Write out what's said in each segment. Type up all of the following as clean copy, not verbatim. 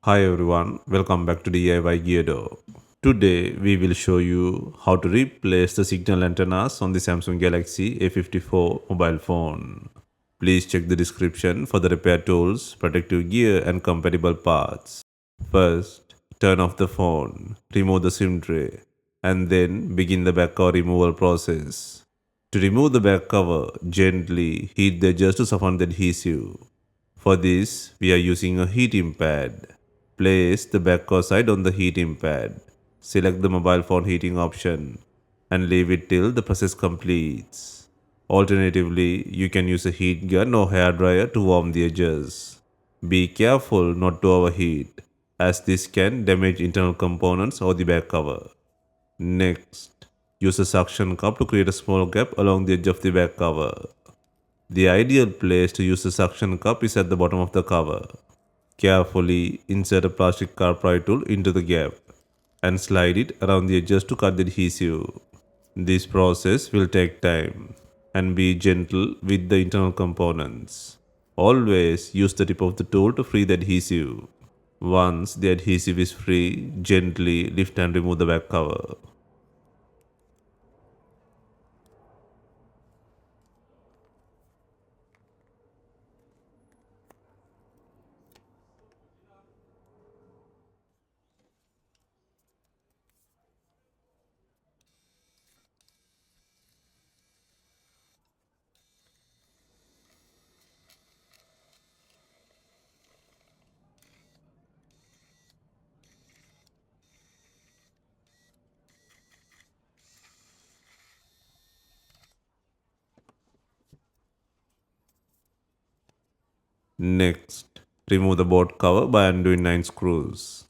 Hi everyone, welcome back to DIY Gear. Today we will show you how to replace the signal antennas on the Samsung Galaxy A54 mobile phone. Please check the description for the repair tools, protective gear and compatible parts. First, turn off the phone, remove the SIM tray, and then begin the back cover removal process. To remove the back cover, gently heat the edges to soften the adhesive. For this, we are using a heating pad. Place the back cover side on the heating pad. Select the mobile phone heating option and leave it till the process completes. Alternatively, you can use a heat gun or hair dryer to warm the edges. Be careful not to overheat, as this can damage internal components or the back cover. Next, use a suction cup to create a small gap along the edge of the back cover. The ideal place to use the suction cup is at the bottom of the cover. Carefully insert a plastic car pry tool into the gap and slide it around the edges to cut the adhesive. This process will take time and be gentle with the internal components. Always use the tip of the tool to free the adhesive. Once the adhesive is free, gently lift and remove the back cover. Next, remove the board cover by undoing 9 screws.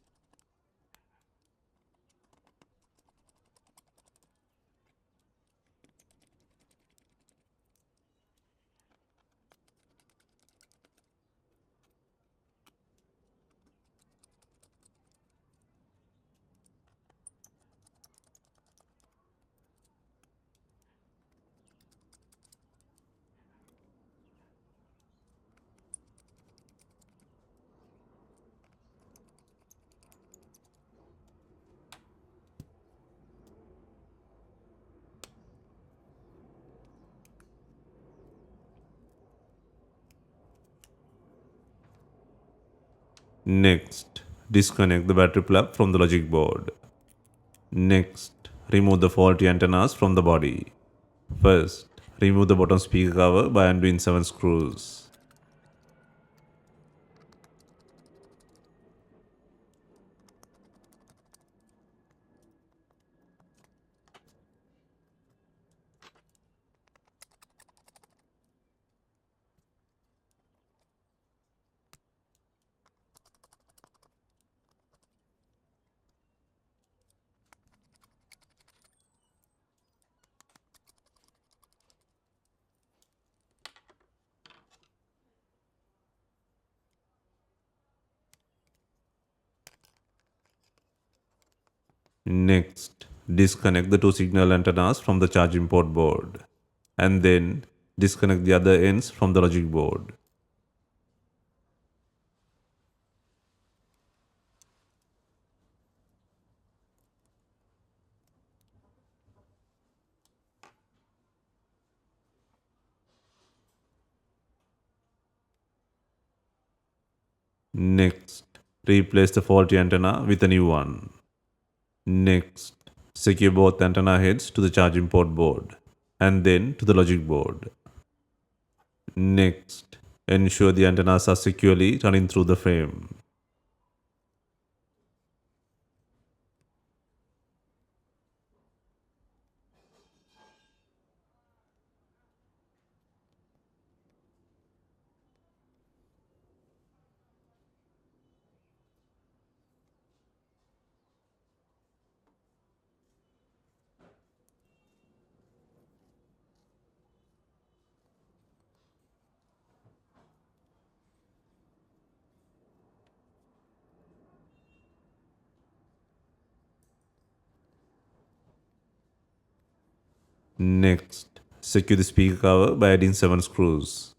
Next, disconnect the battery plug from the logic board. Next, remove the faulty antennas from the body. First, remove the bottom speaker cover by undoing 7 screws. Next, disconnect the two signal antennas from the charging port board. And then, disconnect the other ends from the logic board. Next, replace the faulty antenna with a new one. Next, secure both antenna heads to the charging port board and then to the logic board. Next, ensure the antennas are securely running through the frame. Next, secure the speaker cover by adding 7 screws.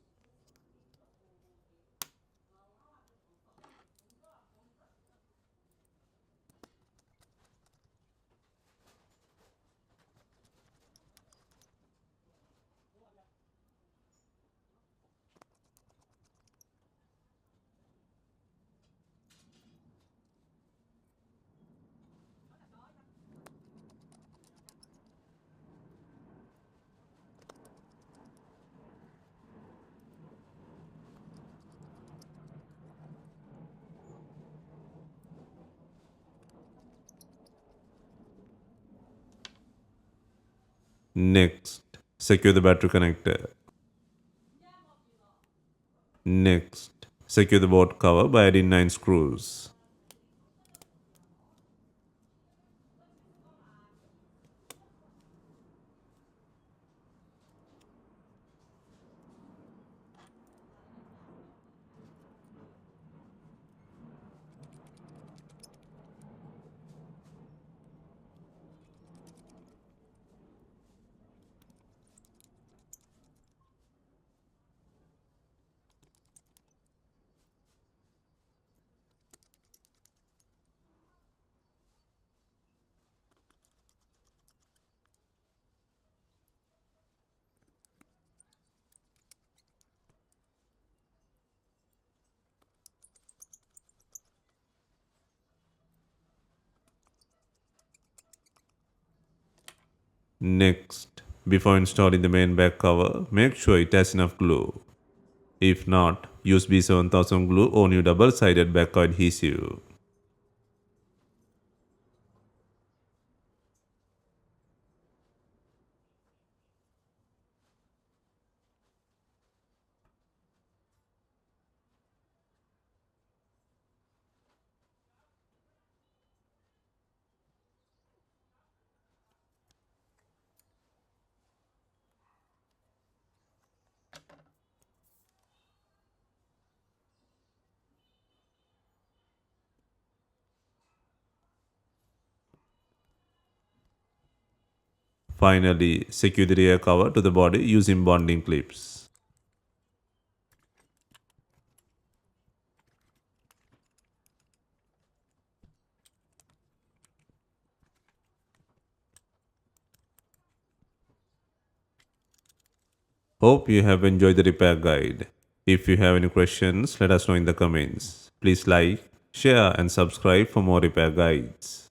Next, secure the battery connector. Next, secure the board cover by adding 9 screws. Next, before installing the main back cover, make sure it has enough glue. If not, use B7000 glue or new double-sided back cover adhesive. Finally, secure the rear cover to the body using bonding clips. Hope you have enjoyed the repair guide. If you have any questions, let us know in the comments. Please like, share and subscribe for more repair guides.